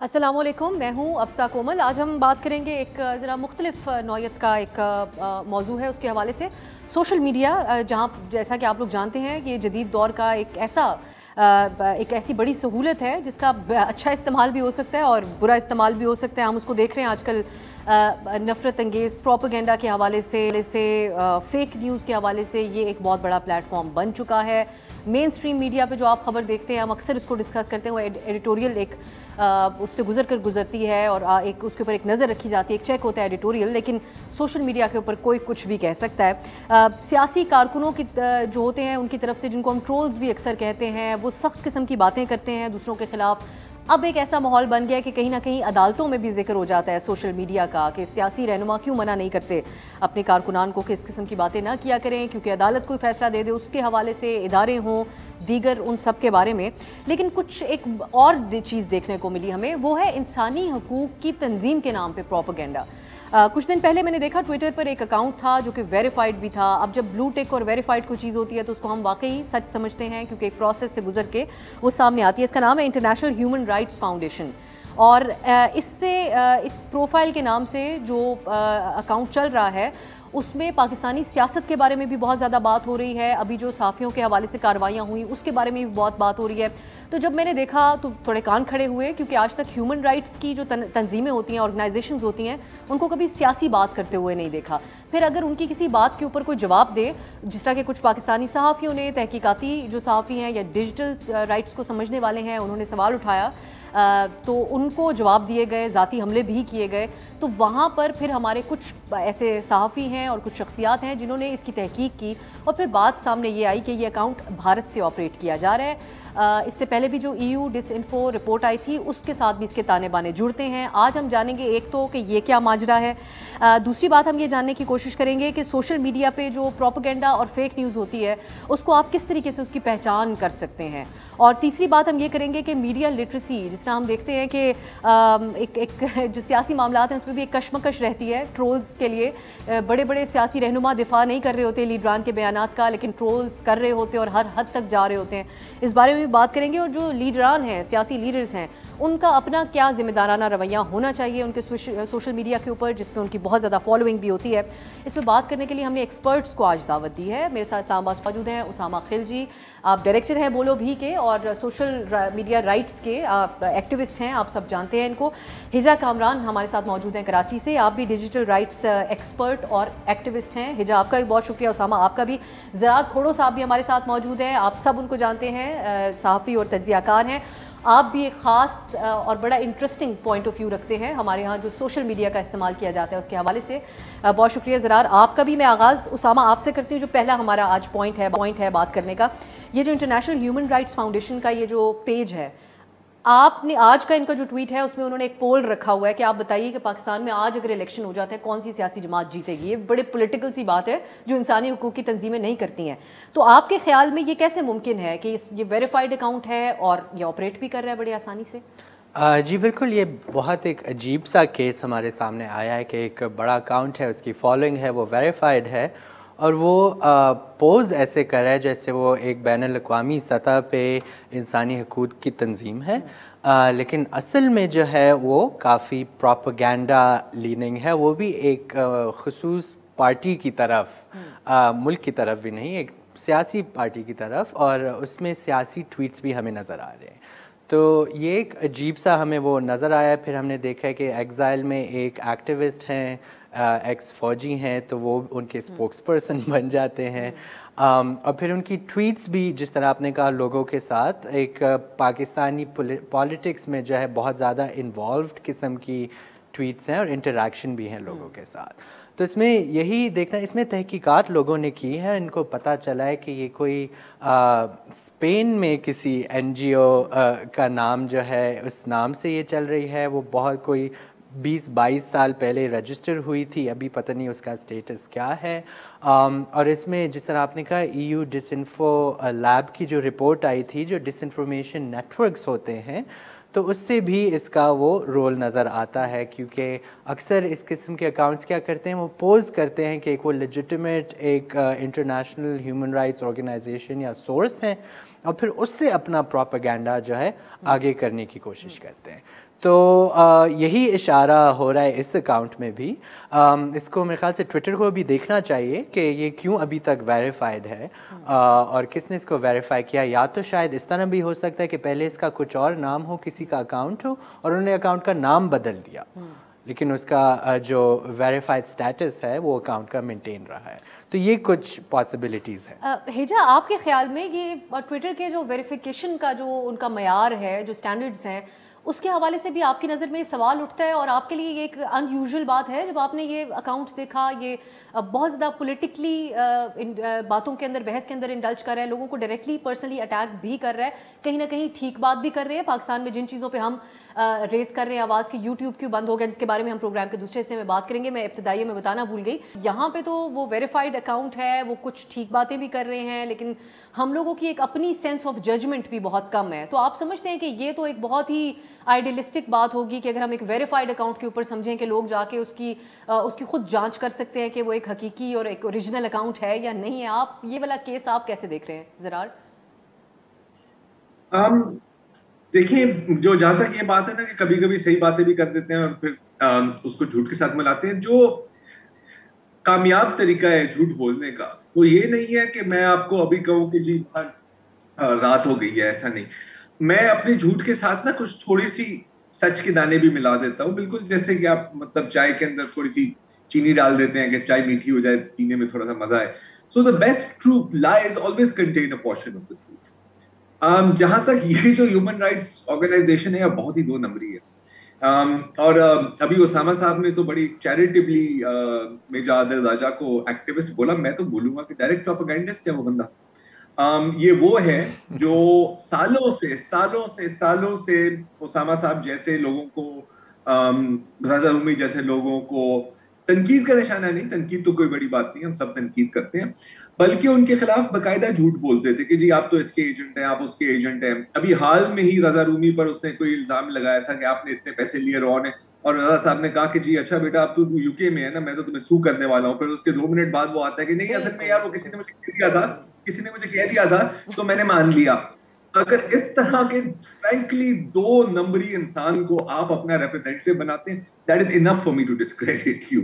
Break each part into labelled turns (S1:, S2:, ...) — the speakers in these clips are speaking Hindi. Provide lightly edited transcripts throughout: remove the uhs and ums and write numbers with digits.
S1: अस्सलामुअलैकुम, मैं हूँ अफसा कोमल। आज हम बात करेंगे एक ज़रा मुख्तलिफ नौयत का एक मौजू है, उसके हवाले से सोशल मीडिया, जहाँ जैसा कि आप लोग जानते हैं कि जदीद दौर का एक ऐसी बड़ी सहूलत है जिसका अच्छा इस्तेमाल भी हो सकता है और बुरा इस्तेमाल भी हो सकता है। हम उसको देख रहे हैं आजकल नफ़रत अंगेज़ प्रोपेगेंडा के हवाले से फ़ेक न्यूज़ के हवाले से ये एक बहुत बड़ा प्लेटफॉर्म बन चुका है। मेन स्ट्रीम मीडिया पे जो आप खबर देखते हैं, हम अक्सर इसको डिस्कस करते हैं, वो एडिटोरियल उससे गुजरती है और एक उसके ऊपर एक नज़र रखी जाती है, एक चेक होता है एडिटोरियल। लेकिन सोशल मीडिया के ऊपर कोई कुछ भी कह सकता है। सियासी कारकुनों की जो होते हैं उनकी तरफ से, जिनको हम ट्रोल्स भी अक्सर कहते हैं, वो सख्त किस्म की बातें करते हैं दूसरों के खिलाफ। अब एक ऐसा माहौल बन गया कि कहीं ना कहीं अदालतों में भी जिक्र हो जाता है सोशल मीडिया का कि सियासी रहनुमा क्यों मना नहीं करते अपने कारकुनान को कि इस किस्म की बातें ना किया करें, क्योंकि अदालत कोई फैसला दे दे उसके हवाले से इदारे हों दीगर, उन सब के बारे में। लेकिन कुछ एक और चीज़ देखने को मिली हमें, वो है इंसानी हकूक़ की तंजीम के नाम पर प्रोपेगेंडा। कुछ दिन पहले मैंने देखा ट्विटर पर एक अकाउंट था जो कि वेरीफाइड भी था। अब जब ब्लू टिक और वेरीफाइड कोई चीज़ होती है तो उसको हम वाकई सच समझते हैं, क्योंकि एक प्रोसेस से गुजर के वो सामने आती है। इसका नाम है इंटरनेशनल ह्यूमन राइट्स फाउंडेशन। और इस प्रोफाइल के नाम से जो अकाउंट चल रहा है उसमें पाकिस्तानी सियासत के बारे में भी बहुत ज़्यादा बात हो रही है। अभी जो साफ़ियों के हवाले से कार्रवाइयाँ हुई उसके बारे में भी बहुत बात हो रही है। तो जब मैंने देखा तो थोड़े कान खड़े हुए, क्योंकि आज तक ह्यूमन राइट्स की जो तंजीमें होती हैं, ऑर्गेनाइजेशंस होती हैं, उनको कभी सियासी बात करते हुए नहीं देखा। फिर अगर उनकी किसी बात के ऊपर कोई जवाब दे, जिस तरह के कुछ पाकिस्तानी सहाफ़ियों ने, तहकीकाती जो सहाफ़ी हैं या डिजिटल राइट्स को समझने वाले हैं, उन्होंने सवाल उठाया तो उनको जवाब दिए गए, ज़ाती हमले भी किए गए। तो वहाँ पर फिर हमारे कुछ ऐसे सहाफ़ी हैं और कुछ शख्सियात हैं जिन्होंने इसकी तहकीक की और फिर बात सामने ये आई कि ये अकाउंट भारत से ऑपरेट किया जा रहा है। इससे पहले भी जो EU डिसइंफो रिपोर्ट आई थी उसके साथ भी इसके ताने बाने जुड़ते हैं। आज हम जानेंगे एक तो कि ये क्या माजरा है, दूसरी बात हम ये जानने की कोशिश करेंगे कि सोशल मीडिया पे जो प्रोपेगेंडा और फेक न्यूज़ होती है उसको आप किस तरीके से उसकी पहचान कर सकते हैं, और तीसरी बात हम ये करेंगे कि मीडिया लिटरेसी, जिस तरह हम देखते हैं कि एक जो सियासी मामलात हैं उसमें भी एक कशमकश रहती है ट्रोल्स के लिए। बड़े बड़े सियासी रहनुमा दिफा नहीं कर रहे होते लीडरान के बयानात का, लेकिन ट्रोल्स कर रहे होते और हर हद तक जा रहे होते हैं। इस बारे में भी बात करेंगे, और जो लीडरान हैं, सियासी लीडर्स हैं, उनका अपना क्या जिम्मेदाराना रवैया होना चाहिए उनके सोशल मीडिया के ऊपर, जिसमें उनकी बहुत ज़्यादा फॉलोइंग भी होती है। इस पर बात करने के लिए हमने एक्सपर्ट्स को आज दावत दी है। मेरे साथ इस्लामाबाद मौजूद हैं उसामा खिलजी, आप डायरेक्टर हैं बोलो भी के और सोशल मीडिया राइट्स के एक्टिविस्ट हैं, आप सब जानते हैं इनको। हिजा कामरान हमारे साथ मौजूद हैं कराची से, आप भी डिजिटल राइट्स एक्सपर्ट और एक्टिविस्ट हैं। हिजा, आपका भी बहुत शुक्रिया। उसामा, आपका भी। ज़रार खोड़ो साहब भी हमारे साथ मौजूद हैं, आप सब उनको जानते हैं, सहाफ़ी और तज्ज़ियाकार हैं। आप भी एक ख़ास और बड़ा इंटरेस्टिंग पॉइंट ऑफ व्यू रखते हैं हमारे यहाँ जो सोशल मीडिया का इस्तेमाल किया जाता है उसके हवाले से। बहुत शुक्रिया ज़रार, आपका भी। मैं आगाज़ उसामा आपसे करती हूँ। जो पहला हमारा आज पॉइंट है बात करने का, ये जो इंटरनेशनल ह्यूमन राइट्स फाउंडेशन का ये जो पेज है, आपने आज का इनका जो ट्वीट है उसमें उन्होंने एक पोल रखा हुआ है कि आप बताइए कि पाकिस्तान में आज अगर इलेक्शन हो जाता है कौन सी सियासी जमात जीतेगी। ये बड़े पॉलिटिकल सी बात है जो इंसानी हुकूक की तंजीमें नहीं करती हैं। तो आपके ख्याल में ये कैसे मुमकिन है कि ये वेरीफाइड अकाउंट है और ये ऑपरेट भी कर रहा है बड़ी आसानी से?
S2: जी बिल्कुल, ये बहुत एक अजीब सा केस हमारे सामने आया है कि एक बड़ा अकाउंट है, उसकी फॉलोइंग है, वो वेरीफाइड है और वो पोज़ ऐसे कर रहा है जैसे वो एक बैनुल-अक़वामी सतह पे इंसानी हकूक़ की तंजीम है। लेकिन असल में जो है वो काफ़ी प्रोपेगेंडा लीनिंग है, वो भी एक ख़ुसूस पार्टी की तरफ, मुल्क की तरफ भी नहीं, एक सियासी पार्टी की तरफ, और उसमें सियासी ट्वीट्स भी हमें नज़र आ रहे हैं। तो ये एक अजीब सा हमें वो नज़र आया। फिर हमने देखा है कि एग्ज़ाइल में एक एक्टिविस्ट हैं, एक्स फ़ौजी हैं, तो वो उनके स्पोक्स पर्सन बन जाते हैं। और फिर उनकी ट्वीट्स भी, जिस तरह आपने कहा, लोगों के साथ एक पाकिस्तानी पॉलिटिक्स में जो है बहुत ज़्यादा इन्वॉल्व्ड किस्म की ट्वीट्स हैं और इंटरेक्शन भी हैं लोगों के साथ। तो इसमें यही देखना, इसमें तहकीकात लोगों ने की है, इनको पता चला है कि ये कोई स्पेन में किसी NGO का नाम जो है उस नाम से ये चल रही है। वो बहुत कोई 20-22 साल पहले रजिस्टर हुई थी, अभी पता नहीं उसका स्टेटस क्या है। और इसमें जिस तरह आपने कहा, EU डिसइंफो लैब की जो रिपोर्ट आई थी, जो डिसइंफॉर्मेशन नेटवर्क्स होते हैं, तो उससे भी इसका वो रोल नज़र आता है, क्योंकि अक्सर इस किस्म के अकाउंट्स क्या करते हैं, वो पोज करते हैं कि एक वो लेजिटिमेट एक इंटरनेशनल ह्यूमन राइट्स ऑर्गेनाइजेशन या सोर्स हैं, और फिर उससे अपना प्रोपेगेंडा जो है आगे करने की कोशिश करते हैं। तो यही इशारा हो रहा है इस अकाउंट में भी। इसको मेरे ख्याल से ट्विटर को भी देखना चाहिए कि ये क्यों अभी तक वेरीफाइड है और किसने इसको वेरीफाई किया। या तो शायद इस तरह भी हो सकता है कि पहले इसका कुछ और नाम हो, किसी का अकाउंट हो और उन्होंने अकाउंट का नाम बदल दिया, लेकिन उसका जो वेरीफाइड स्टेटस है वो अकाउंट का मेंटेन रहा है। तो ये कुछ पॉसिबिलिटीज़ है।
S1: हेजा, आपके ख्याल में ये ट्विटर के जो वेरिफिकेशन का जो उनका मयार है, जो स्टैंडर्ड्स हैं, उसके हवाले से भी आपकी नज़र में सवाल उठता है? और आपके लिए ये एक अनयूजुअल बात है जब आपने ये अकाउंट देखा, ये बहुत ज़्यादा पॉलिटिकली बातों के अंदर, बहस के अंदर इंडल्ज कर रहा है, लोगों को डायरेक्टली पर्सनली अटैक भी कर रहा है, कहीं ना कहीं ठीक बात भी कर रहे हैं। पाकिस्तान में जिन चीज़ों पे हम रेस कर रहे हैं आवाज़ की, यूट्यूब क्यों बंद हो गया, जिसके बारे में हम प्रोग्राम के दूसरे हिस्से में बात करेंगे, मैं इब्तिदाई में बताना भूल गई। यहाँ पे तो वो वेरीफाइड अकाउंट है, वो कुछ ठीक बातें भी कर रहे हैं, लेकिन हम लोगों की एक अपनी सेंस ऑफ जजमेंट भी बहुत कम है। तो आप समझते हैं कि ये तो एक बहुत ही आइडियलिस्टिक बात होगी कि अगर हम एक वेरीफाइड अकाउंट के ऊपर समझें कि लोग जाके उसकी खुद जांच कर सकते हैं कि वो एक हकीकी और एक ओरिजिनल अकाउंट है या नहीं है। आप ये वाला केस आप कैसे देख रहे हैं ज़रार?
S3: देखिए, जो जहां तक ये बात है ना कि कभी कभी सही बातें भी कर देते हैं और फिर उसको झूठ के साथ मिलाते हैं। जो कामयाब तरीका है झूठ बोलने का, वो ये नहीं है कि मैं आपको अभी कहूं कि जी रात हो गई है, ऐसा नहीं। मैं अपने झूठ के साथ ना कुछ थोड़ी सी सच के दाने भी मिला देता हूँ, बिल्कुल जैसे कि आप मतलब चाय के अंदर थोड़ी सी चीनी डाल देते हैं कि चाय मीठी हो जाए, पीने में थोड़ा सा मजा आए। So the best truth lies always contain a portion of the truth. जहां तक ये जो ह्यूमन राइट्स ऑर्गेनाइजेशन है, बहुत ही दो नंबरी है। और अभी ओसामा साहब ने तो बड़ी चैरिटेबली मेजर आदिल राजा को एक्टिविस्ट बोला। मैं तो बोलूंगा कि डायरेक्ट प्रोपेगेंडिस्ट है वो बंदा। ये वो है जो सालों से ओसामा साहब जैसे लोगों को, रजा रूमी जैसे लोगों को तनकीद का निशाना नहीं, तनकीद तो कोई बड़ी बात नहीं, हम सब तनकीद करते हैं, बल्कि उनके खिलाफ बकायदा झूठ बोलते थे कि जी आप तो इसके एजेंट हैं, आप उसके एजेंट हैं। अभी हाल में ही रजा रूमी पर उसने कोई इल्जाम लगाया था कि आपने इतने पैसे लिए रॉ ने, और रजा साहब ने कहा कि जी अच्छा बेटा आप तो यूके में है ना, मैं तो तुम्हें सू करने वाला हूँ। फिर उसके 2 मिनट बाद वो आता है कि नहीं असल में यार वो किसी ने मुझे कह दिया था तो मैंने मान लिया। अगर इस तरह के फ्रैंकली 2 नंबरी इंसान को आप अपना रिप्रेजेंटेटिव बनाते हैं, that is enough for me to discredit you.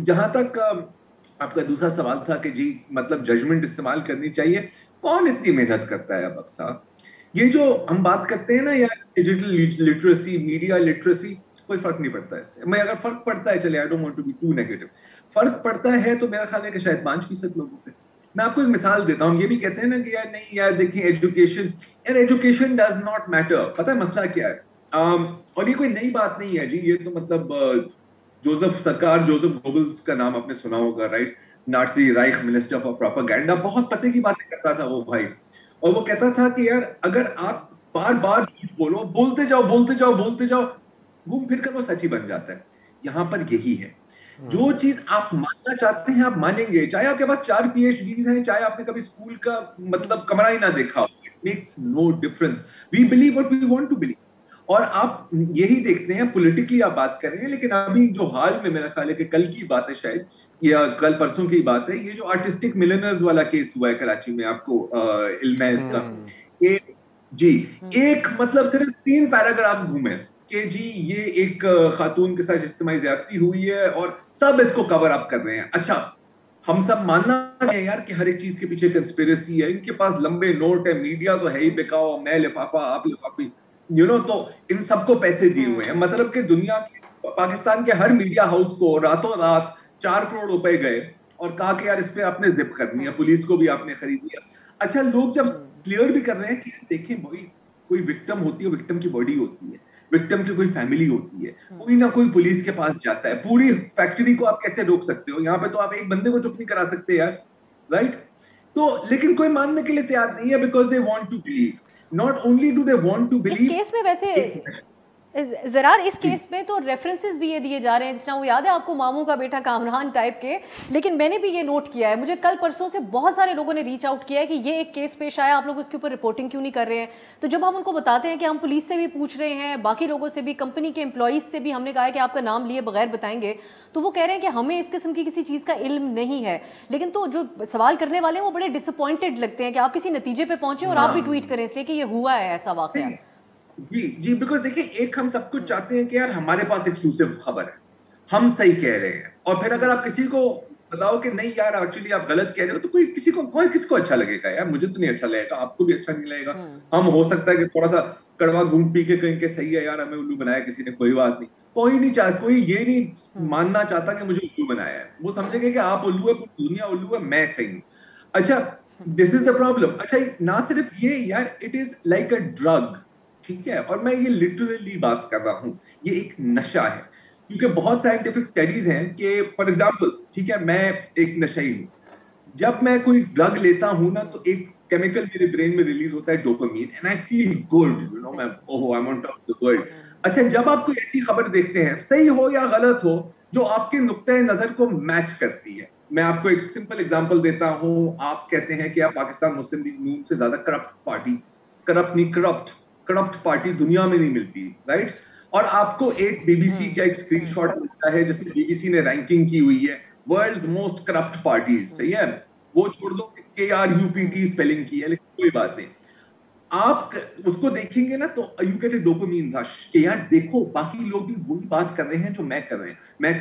S3: जहां तक आपका दूसरा सवाल था कि जी मतलब जजमेंट इस्तेमाल करनी चाहिए, कौन इतनी मेहनत करता है अब साहब? ये जो हम बात करते हैं ना यार डिजिटल लिटरेसी, मीडिया लिटरेसी, कोई फर्क नहीं पड़ता इससे। मैं अगर फर्क पड़ता है, चले I don't want to be too negative, फर्क पड़ता है तो मेरा ख्याल है कि शायद 5% लोगों पे। मैं आपको एक मिसाल देता हूँ। ये भी कहते हैं ना कि यार नहीं यार देखिए एजुकेशन डज नॉट मैटर। पता है मसला क्या है? और ये कोई नई बात नहीं है जी, ये तो मतलब जोसेफ गोबल्स का नाम आपने सुना होगा, राइट? नाजी राइख मिनिस्टर फॉर प्रोपेगेंडा, बहुत पते की बातें करता था वो भाई। और वो कहता था कि यार अगर आप बार बार झूठ बोलो, बोलते जाओ, घूम फिर कर वो सच ही बन जाता है। यहाँ पर यही है, जो चीज आप मानना चाहते हैं आप मानेंगे, चाहे आपके पास 4 PhDs हैं, चाहे आपने कभी स्कूल का मतलब कमरा ही ना देखा हो, it makes no difference. We believe what we want to believe. और आप यही देखते हैं, पॉलिटिकली आप बात कर रहे हैं, लेकिन अभी जो हाल में मेरा ख्याल है कि कल की बात है शायद, या कल परसों की बात है, ये जो आर्टिस्टिक मिलियनर्स वाला केस हुआ है कराची में, आपको इल्म है इसका। एक मतलब सिर्फ 3 पैराग्राफ घूमे कि जी ये एक खातून के साथ इज्तिमाई ज्यादती हुई है और सब इसको कवर अप कर रहे हैं। अच्छा, हम सब मानना है यार कि हर एक चीज के पीछे कंस्पिरेसी है, इनके पास लंबे नोट है, मीडिया तो है ही बिकाओ, मैं लिफाफा आप लिफाफी, तो इन सबको पैसे दिए हुए हैं। मतलब कि दुनिया के, पाकिस्तान के हर मीडिया हाउस को रातों रात 4 करोड़ रुपए गए और कहा कि यार इस पे आपने जिप करनी है, पुलिस को भी आपने खरीद लिया। अच्छा, लोग जब क्लियर भी कर रहे हैं कि देखें भाई, कोई विक्टिम होती है, विक्टिम की बॉडी होती है, विक्टिम की कोई फैमिली होती है, कोई ना कोई पुलिस के पास जाता है। पूरी फैक्ट्री को आप कैसे रोक सकते हो? यहाँ पे तो आप एक बंदे को चुप नहीं करा सकते यार, राइट? तो लेकिन कोई मानने के लिए तैयार नहीं है, because they want to believe. Not only do they want to believe,
S1: इस केस में वैसे ज़रार, इस केस में तो रेफरेंसेस भी ये दिए जा रहे हैं, जिस तरह वो याद है आपको, मामू का बेटा कामरान टाइप के। लेकिन मैंने भी ये नोट किया है, मुझे कल परसों से बहुत सारे लोगों ने रीच आउट किया है कि ये एक केस पेश आया, आप लोग इसके ऊपर रिपोर्टिंग क्यों नहीं कर रहे हैं? तो जब हम उनको बताते हैं कि हम पुलिस से भी पूछ रहे हैं, बाकी लोगों से भी, कंपनी के एम्प्लॉइज से भी हमने कहा है कि आपका नाम लिए बगैर बताएंगे, तो वो कह रहे हैं कि हमें इस किस्म की किसी चीज़ का इल्म नहीं है। लेकिन तो जो सवाल करने वाले हैं वो बड़े डिसअपॉइंटेड लगते हैं कि आप किसी नतीजे पर पहुंचे और आप भी ट्वीट करें इसलिए कि ये हुआ है ऐसा वाकया।
S3: जी जी, बिकॉज देखिए, एक हम सब कुछ चाहते हैं कि यार हमारे पास एक्सक्लूसिव खबर है, हम सही कह रहे हैं, और फिर अगर आप किसी को बताओ कि नहीं यार एक्चुअली आप गलत कह रहे हो, तो कोई किसको अच्छा लगेगा यार? मुझे तो नहीं अच्छा लगेगा, आपको भी अच्छा नहीं लगेगा। हम हो सकता है कि थोड़ा सा कड़वा घूम पी के कहीं के सही है यार, हमें उल्लू बनाया किसी ने, कोई बात नहीं। कोई ये नहीं मानना चाहता कि मुझे उल्लू बनाया है, वो समझेगा कि आप उल्लू है, पूरी दुनिया उल्लू है, मैं सही हूं। अच्छा, दिस इज द प्रॉब्लम। अच्छा, ना सिर्फ ये यार, it is like a drug, ठीक है, और मैं ये लिटरली बात कर रहा हूं, ये एक नशा है। क्योंकि बहुत साइंटिफिक स्टडीज हैं कि फॉर एग्जांपल, ठीक है, मैं एक नशई हूं, जब मैं कोई ड्रग लेता हूं ना, तो एक केमिकल मेरे ब्रेन में रिलीज होता है, dopamine, and I feel good, मैं oh, I am on top of the world. अच्छा, जब आप कोई ऐसी खबर देखते हैं, सही हो या गलत हो, जो आपके नुक्ते नजर को मैच करती है, मैं आपको एक सिंपल एग्जांपल देता हूं। आप कहते हैं कि आप पाकिस्तान मुस्लिम लीग नून से ज्यादा करप्ट पार्टी, करप्ट नहीं, करप्ट पार्टी दुनिया में नहीं मिलती, राइट? और आपको एक बीबीसी का एक स्क्रीनशॉट मिलता है जिसमें बीबीसी ने रैंकिंग की हुई है वर्ल्ड्स मोस्ट करप्ट पार्टीज, सही है? वो छोड़ दो KRUPT स्पेलिंग की है, लेकिन कोई बात नहीं। आप उसको देखेंगे ना, तो you get A dopamine rush कि यार देखो, बाकी लोग भी वही बात कर रहे हैं जो मैं कर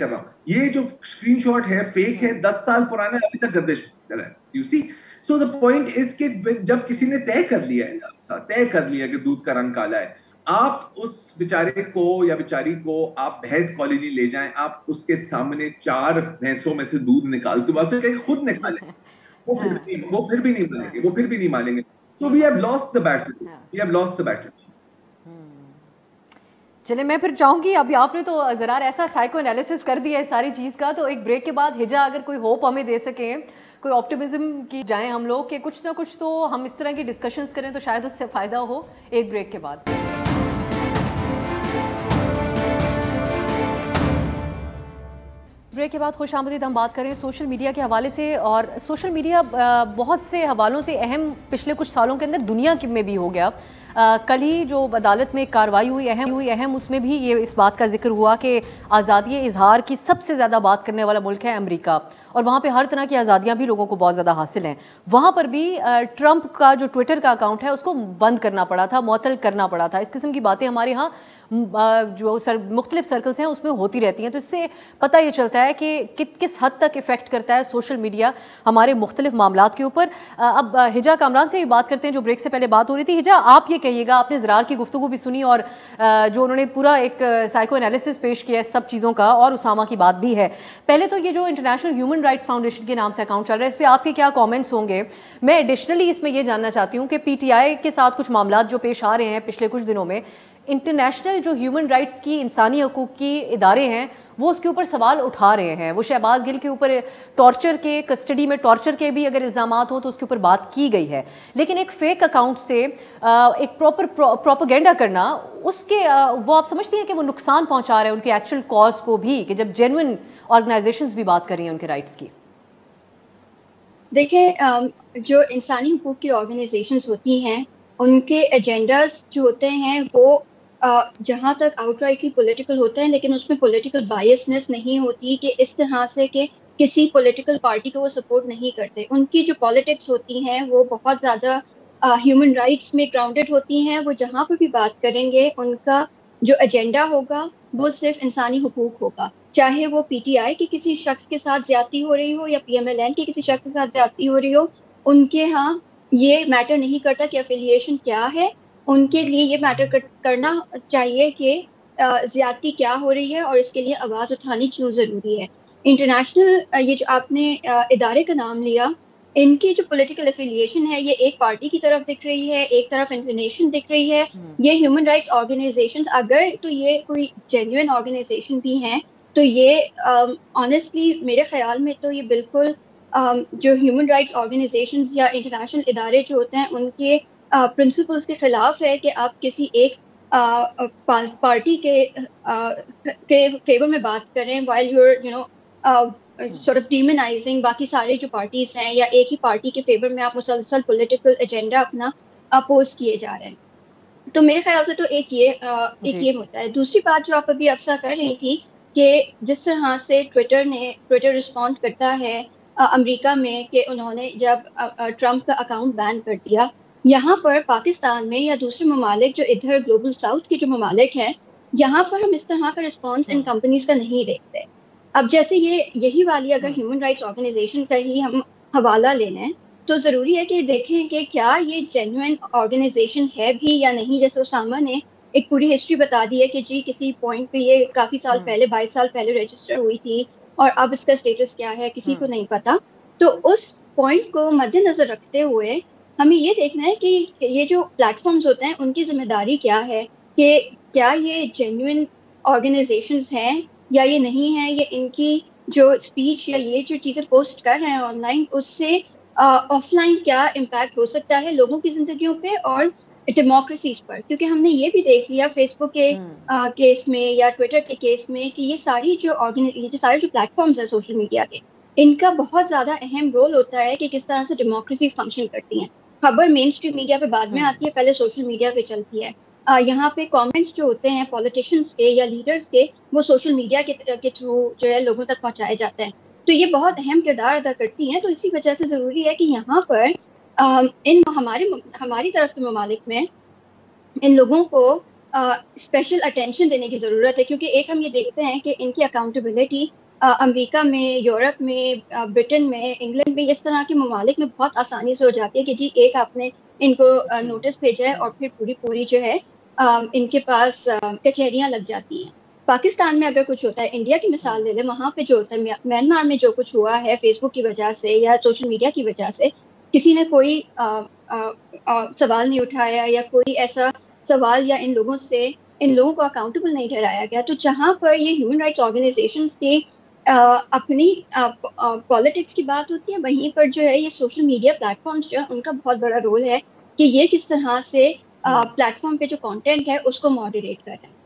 S3: रहा हूं। ये जो स्क्रीनशॉट है फेक है, 10 साल पुराना है, अभी तक गर्दिश कर रहा है, you see. So the point is कि जब किसी ने तय कर लिया है, तय कर लिया कि दूध का रंग काला है, आप उस बेचारे को या बेचारी को आप भैंस कॉलोनी ले जाएं, आप उसके सामने 4 भैंसों में से दूध निकालते हुए खुद निकालें, वो फिर भी नहीं मानेंगे, वो फिर भी नहीं मानेंगे। So we have lost the battle. We have lost the battle.
S1: चले, मैं फिर चाहूँगी, अभी आपने तो ज़रा ऐसा साइको एनालिसिस कर दिया है सारी चीज़ का, तो एक ब्रेक के बाद हिजा अगर कोई होप हमें दे सकें, कोई ऑप्टिमिज्म की जाएं हम लोग कि कुछ ना कुछ तो हम इस तरह की डिस्कशंस करें, तो शायद उससे फ़ायदा हो। एक ब्रेक के बाद ब्रेक के बाद खुश आमदीद। हम बात करें सोशल मीडिया के हवाले से, और सोशल मीडिया बहुत से हवालों से अहम पिछले कुछ सालों के अंदर दुनिया में भी हो गया। कल ही जो अदालत में कार्रवाई हुई अहम, उसमें भी ये इस बात का जिक्र हुआ कि आज़ादी इजहार की सबसे ज़्यादा बात करने वाला मुल्क है अमेरिका, और वहाँ पे हर तरह की आज़ादियाँ भी लोगों को बहुत ज़्यादा हासिल हैं। वहाँ पर भी ट्रंप का जो ट्विटर का अकाउंट है उसको बंद करना पड़ा था, मुअत्तल करना पड़ा था। इस किस्म की बातें हमारे यहाँ जो मुख्तलिफ सर्कल्स हैं उसमें होती रहती हैं, तो इससे पता ये चलता है कि किस हद तक इफ़ेक्ट करता है सोशल मीडिया हमारे मुख्तलिफ मामलात के ऊपर। अब हिजा कामरान से भी बात करते हैं, जो ब्रेक से पहले बात हो रही थी। हिजा, आप ये कहिएगा, आपने ज़रार की गुफ्तगू भी सुनी, और जो उन्होंने पूरा एक साइको एनालिसिस पेश किया है सब चीज़ों का, और उसामा की बात भी है। पहले तो ये जो इंटरनेशनल ह्यूमन राइट्स फाउंडेशन के नाम से अकाउंट चल रहा है, इस पर आपके क्या कॉमेंट्स होंगे? मैं एडिशनली इसमें यह जानना चाहती हूँ कि PTI के साथ कुछ मामला जो पेश आ रहे हैं पिछले कुछ दिनों में, इंटरनेशनल जो ह्यूमन राइट्स की इंसानी हकूक़ की इदारे हैं वो उसके ऊपर सवाल उठा रहे हैं। वो शहबाज गिल के ऊपर टॉर्चर के, कस्टडी में टॉर्चर के भी अगर इल्ज़ामात हो तो उसके ऊपर बात की गई है, लेकिन एक फ़ेक अकाउंट से एक प्रोपेगेंडा करना, उसके वो आप समझती हैं कि वो नुकसान पहुंचा रहे हैं उनके एक्चुअल कॉज को भी, कि जब जेन्युइन ऑर्गेनाइजेशंस भी बात कर रही हैं उनके राइट्स की?
S4: देखिए, जो इंसानी हकूक़ की ऑर्गेनाइजेशंस होती हैं, उनके एजेंडाज जो होते हैं वो जहाँ तक आउटराइटली पॉलिटिकल होते हैं, लेकिन उसमें पॉलिटिकल बायसनेस नहीं होती कि इस तरह से कि किसी पॉलिटिकल पार्टी को वो सपोर्ट नहीं करते। उनकी जो पॉलिटिक्स होती हैं वो बहुत ज़्यादा ह्यूमन राइट्स में ग्राउंडेड होती हैं। वो जहाँ पर भी बात करेंगे, उनका जो एजेंडा होगा वो सिर्फ इंसानी हकूक़ होगा, चाहे वो PTI के किसी शख्स के साथ ज्यादती हो रही हो या PMLN के किसी शख्स के साथ ज्यादती हो रही हो। उनके यहाँ ये मैटर नहीं करता कि एफिलिएशन क्या है, उनके लिए ये मैटर करना चाहिए कि ज्यादती क्या हो रही है और इसके लिए आवाज़ उठानी क्यों ज़रूरी है। इंटरनेशनल ये जो आपने इदारे का नाम लिया, इनकी जो पॉलिटिकल एफिलिएशन है ये एक पार्टी की तरफ दिख रही है, एक तरफ इंक्लिनेशन दिख रही है। ये ह्यूमन राइट्स ऑर्गेनाइजेशंस अगर तो ये कोई जेन्युइन ऑर्गेनाइजेशन भी हैं, तो ये ऑनेस्टली मेरे ख्याल में तो ये बिल्कुल जो ह्यूमन राइट्स ऑर्गेनाइजेशंस या इंटरनेशनल इदारे जो होते हैं उनके प्रिंसिपल्स के खिलाफ है कि आप किसी एक पार्टी के फेवर में बात करें while you're sort of demonizing बाकी सारे जो पार्टीज हैं, या एक ही पार्टी के फेवर में आप मुसलसल पॉलिटिकल एजेंडा अपना अपोज किए जा रहे हैं। तो मेरे ख्याल से तो एक ये होता है। दूसरी बात जो आप अभी अफसा कर रही थी कि जिस तरह से ट्विटर रिस्पॉन्ड करता है अमेरिका में, कि उन्होंने जब ट्रंप का अकाउंट बैन कर दिया, यहाँ पर पाकिस्तान में या दूसरे ममालिक जो इधर ग्लोबल साउथ के जो ममालिक हैं, यहाँ पर हम इस तरह का रिस्पॉन्स इन कंपनीज का नहीं देखते। अब जैसे यही वाली अगर ह्यूमन राइट्स ऑर्गेनाइजेशन का ही हम हवाला ले लें, तो ज़रूरी है कि देखें कि क्या ये जेन्युइन ऑर्गेनाइजेशन है भी या नहीं। जैसे उसामा ने एक पूरी हिस्ट्री बता दी है कि जी किसी पॉइंट पे ये काफ़ी साल पहले 22 साल पहले रजिस्टर हुई थी और अब इसका स्टेटस क्या है किसी को नहीं पता। तो उस पॉइंट को मद्देनज़र रखते हुए हमें ये देखना है कि ये जो प्लेटफॉर्म्स होते हैं उनकी जिम्मेदारी क्या है, कि क्या ये जेन्युइन ऑर्गेनाइजेशंस हैं या ये नहीं है, ये इनकी जो स्पीच या ये जो चीज़ें पोस्ट कर रहे हैं ऑनलाइन उससे ऑफलाइन क्या इम्पैक्ट हो सकता है लोगों की ज़िंदगियों पे और डेमोक्रेसीज पर। क्योंकि हमने ये भी देख लिया फेसबुक के केस में या ट्विटर के केस में कि ये सारे जो प्लेटफॉर्म्स हैं सोशल मीडिया के, इनका बहुत ज़्यादा अहम रोल होता है कि किस तरह से डेमोक्रेसीज फंक्शन करती हैं। खबर मेन स्ट्रीम मीडिया पे बाद में आती है, पहले सोशल मीडिया पे चलती है। यहाँ पे कमेंट्स जो होते हैं पॉलिटिशियंस के या लीडर्स के, वो सोशल मीडिया के थ्रू जो है लोगों तक पहुँचाए जाते हैं। तो ये बहुत अहम किरदार अदा करती हैं। तो इसी वजह से ज़रूरी है कि यहाँ पर हमारी तरफ के ममालिक में इन लोगों को स्पेशल अटेंशन देने की ज़रूरत है। क्योंकि एक हम ये देखते हैं कि इनकी अकाउंटेबिलिटी अमेरिका में, यूरोप में, ब्रिटेन में, इंग्लैंड में, इस तरह के ममालिक में बहुत आसानी से हो जाती है कि जी एक आपने इनको नोटिस भेजा है और फिर पूरी जो है इनके पास कचहरियाँ लग जाती हैं। पाकिस्तान में अगर कुछ होता है, इंडिया की मिसाल ले लें, वहाँ पे जो होता है, म्यांमार में जो कुछ हुआ है फेसबुक की वजह से या सोशल मीडिया की वजह से, किसी ने कोई सवाल नहीं उठाया या कोई ऐसा सवाल या इन लोगों को अकाउंटेबल नहीं ठहराया गया। तो जहाँ पर ये ह्यूमन राइट्स ऑर्गेनाइजेशंस की अपनी पॉलिटिक्स की बात होती है, वहीं पर जो है ये सोशल मीडिया प्लेटफॉर्म्स जो है उनका बहुत बड़ा रोल है कि ये किस तरह से प्लेटफॉर्म पे जो कंटेंट है उसको मॉडरेट कर रहे हैं।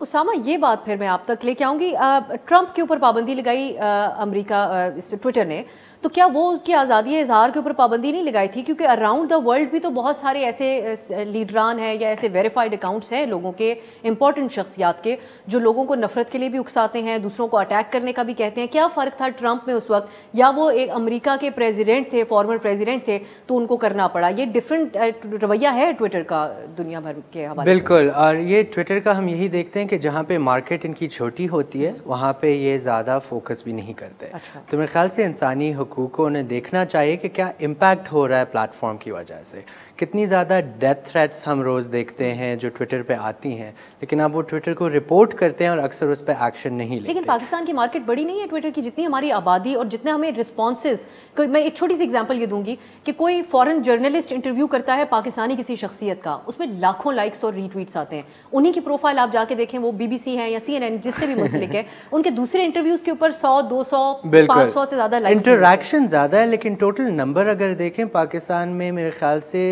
S1: उसामा, ये बात फिर मैं आप तक लेके आऊँगी। ट्रंप के ऊपर पाबंदी लगाई अमेरिका इस ट्विटर ने, तो क्या वो उसकी आज़ादी इजहार के ऊपर पाबंदी नहीं लगाई थी? क्योंकि अराउंड द वर्ल्ड भी तो बहुत सारे ऐसे लीडरान हैं या ऐसे वेरीफाइड अकाउंट्स हैं लोगों के, इंपॉर्टेंट शख्सियात के, जो लोगों को नफरत के लिए भी उकसाते हैं, दूसरों को अटैक करने का भी कहते हैं। क्या फ़र्क था ट्रंप में उस वक्त, या वो एक अमेरिका के प्रेसिडेंट थे, फॉर्मर प्रेसिडेंट थे, तो उनको करना पड़ा? ये डिफरेंट रवैया है ट्विटर का दुनिया भर के हवाले से।
S2: बिल्कुल, और ये ट्विटर का हम यही देखते हैं कि जहाँ पे मार्केट इनकी छोटी होती है वहाँ पे ये ज़्यादा फोकस भी नहीं करते।
S1: अच्छा।
S2: तो मेरे ख्याल से इंसानी हुकूक को उन्हें देखना चाहिए कि क्या इम्पैक्ट हो रहा है प्लेटफॉर्म की वजह से। कितनी ज़्यादा डेथ थ्रेट्स हम रोज़ देखते हैं जो ट्विटर पे आती हैं, लेकिन अब वो ट्विटर को रिपोर्ट करते हैं और अक्सर उस पर एक्शन नहीं लेते।
S1: लेकिन पाकिस्तान की मार्केट बड़ी नहीं है ट्विटर की, जितनी हमारी आबादी और जितने हमें रिस्पॉन्सेज। मैं एक छोटी सी एग्जांपल ये दूंगी कि कोई फॉरेन जर्नलिस्ट इंटरव्यू करता है पाकिस्तानी किसी शख्सियत का, उसमें लाखों लाइक्स और रीट्वीट्स आते हैं। उन्हीं की प्रोफाइल आप जाके देखें, वो BBC है या CNN जिससे भी मुंसलिक है, उनके दूसरे इंटरव्यूज के ऊपर 100, 200, 500 से ज़्यादा लाइक्स,
S2: इंटरैक्शन ज़्यादा है। लेकिन टोटल नंबर अगर देखें पाकिस्तान में मेरे ख्याल से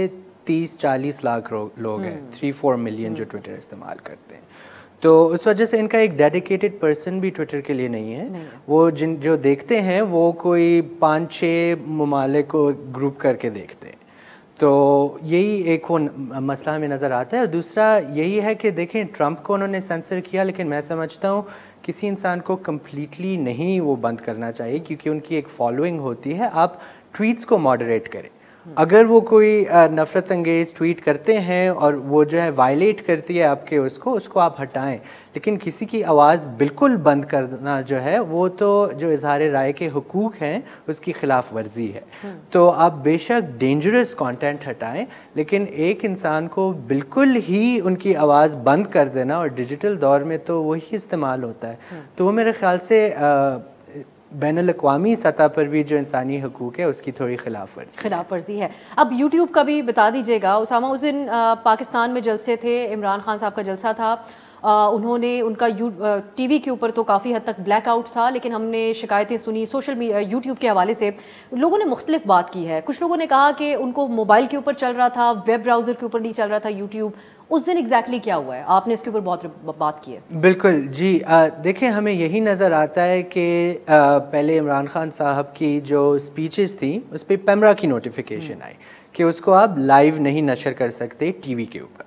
S2: 30-40 लाख लोग हैं, 3-4 मिलियन जो ट्विटर इस्तेमाल करते हैं। तो उस वजह से इनका एक डेडिकेटेड पर्सन भी ट्विटर के लिए नहीं है। वो जो देखते हैं वो कोई 5-6 ममालिक को ग्रुप करके देखते हैं। तो यही एक वो मसला हमें नज़र आता है। और दूसरा यही है कि देखें, ट्रंप को उन्होंने सेंसर किया, लेकिन मैं समझता हूँ किसी इंसान को कम्प्लीटली नहीं वो बंद करना चाहिए, क्योंकि उनकी एक फॉलोइंग होती है। आप ट्वीट्स को मॉडरेट करें। अगर वो कोई नफ़रत अंगेज़ ट्वीट करते हैं और वो जो है वायलेट करती है आपके उसको आप हटाएं, लेकिन किसी की आवाज़ बिल्कुल बंद करना जो है वो तो जो इजहार राय के हुकूक हैं उसकी खिलाफ वर्जी है। तो आप बेशक डेंजरस कंटेंट हटाएं, लेकिन एक इंसान को बिल्कुल ही उनकी आवाज़ बंद कर देना, और डिजिटल दौर में तो वही इस्तेमाल होता है, तो वो मेरे ख्याल से बैनुल-अक़वामी सतह पर भी जो इंसानी हकूक़ है उसकी थोड़ी खिलाफ वर्जी
S1: है। अब यूट्यूब का भी बता दीजिएगा उसामा, उस दिन पाकिस्तान में जलसे थे, इमरान खान साहब का जलसा था, उन्होंने उनका TV के ऊपर तो काफ़ी हद तक ब्लैकआउट था, लेकिन हमने शिकायतें सुनी सोशल मीडिया यूट्यूब के हवाले से। लोगों ने मुख्तलिफ बात की है। कुछ लोगों ने कहा कि उनको मोबाइल के ऊपर चल रहा था, वेब ब्राउज़र के ऊपर नहीं चल रहा था यूट्यूब। उस दिन एग्जैक्टली क्या हुआ है? आपने इसके ऊपर बहुत बात की है।
S2: बिल्कुल जी, देखें, हमें यही नज़र आता है कि पहले इमरान खान साहब की जो स्पीचेस थी उस पर पेमरा की नोटिफिकेशन आई कि उसको आप लाइव नहीं नशर कर सकते TV के ऊपर,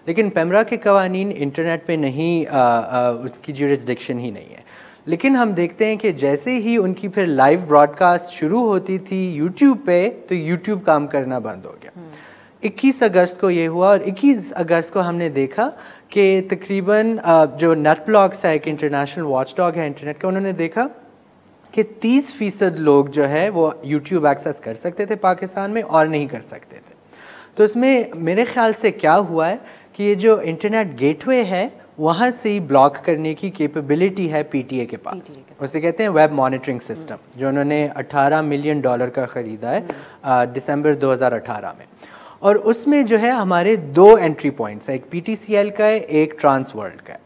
S2: लेकिन पेमरा के कवानीन इंटरनेट पे नहीं, उसकी ज्यूरिसडिक्शन ही नहीं है। लेकिन हम देखते हैं कि जैसे ही उनकी फिर लाइव ब्रॉडकास्ट शुरू होती थी यूट्यूब पे, तो यूट्यूब काम करना बंद हो गया। 21 अगस्त को ये हुआ और 21 अगस्त को हमने देखा कि तकरीबन जो नेटब्लॉक्स है, एक इंटरनेशनल वॉचडॉग है इंटरनेट का, उन्होंने देखा कि 30% लोग जो है वो यूट्यूब एक्सेस कर सकते थे पाकिस्तान में और नहीं कर सकते थे। तो इसमें मेरे ख्याल से क्या हुआ है कि ये जो इंटरनेट गेटवे है वहाँ से ही ब्लॉक करने की कैपेबिलिटी है पीटीए के पास। उसे कहते हैं वेब मॉनिटरिंग सिस्टम, जो उन्होंने $18 मिलियन का ख़रीदा है दिसंबर 2018 में। और उसमें जो है हमारे 2 एंट्री पॉइंट्स हैं, एक पीटीसीएल का है, एक ट्रांस वर्ल्ड का है।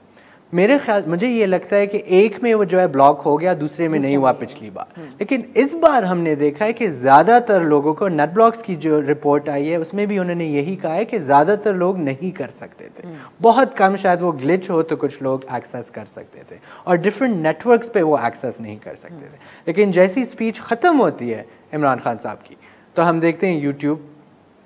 S2: मुझे ये लगता है कि एक में वो जो है ब्लॉक हो गया, दूसरे में नहीं हुआ पिछली बार। लेकिन इस बार हमने देखा है कि ज़्यादातर लोगों को, नेट ब्लॉक्स की जो रिपोर्ट आई है उसमें भी उन्होंने यही कहा है कि ज़्यादातर लोग नहीं कर सकते थे। बहुत कम, शायद वो ग्लिच हो तो कुछ लोग एक्सेस कर सकते थे, और डिफरेंट नेटवर्क्स पे वो एक्सेस नहीं कर सकते थे। लेकिन जैसी स्पीच ख़त्म होती है इमरान खान साहब की, तो हम देखते हैं यूट्यूब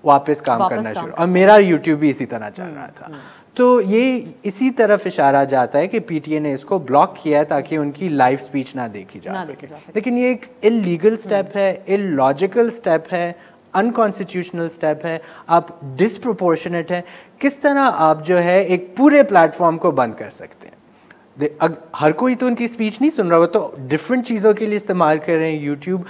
S2: वापस काम करना शुरू, और मेरा यूट्यूब भी इसी तरह चल रहा था। तो ये इसी तरफ इशारा जाता है कि पीटीए ने इसको ब्लॉक किया ताकि उनकी लाइव स्पीच ना देखी जा सके। लेकिन ये एक इलीगल स्टेप है, इलॉजिकल स्टेप है, अनकॉन्स्टिट्यूशनल स्टेप है, आप डिसप्रोपोर्शनेट है। किस तरह आप जो है एक पूरे प्लेटफॉर्म को बंद कर सकते हैं? हर कोई तो उनकी स्पीच नहीं सुन रहा, वो तो डिफरेंट चीज़ों के लिए इस्तेमाल कर रहे हैं। यूट्यूब,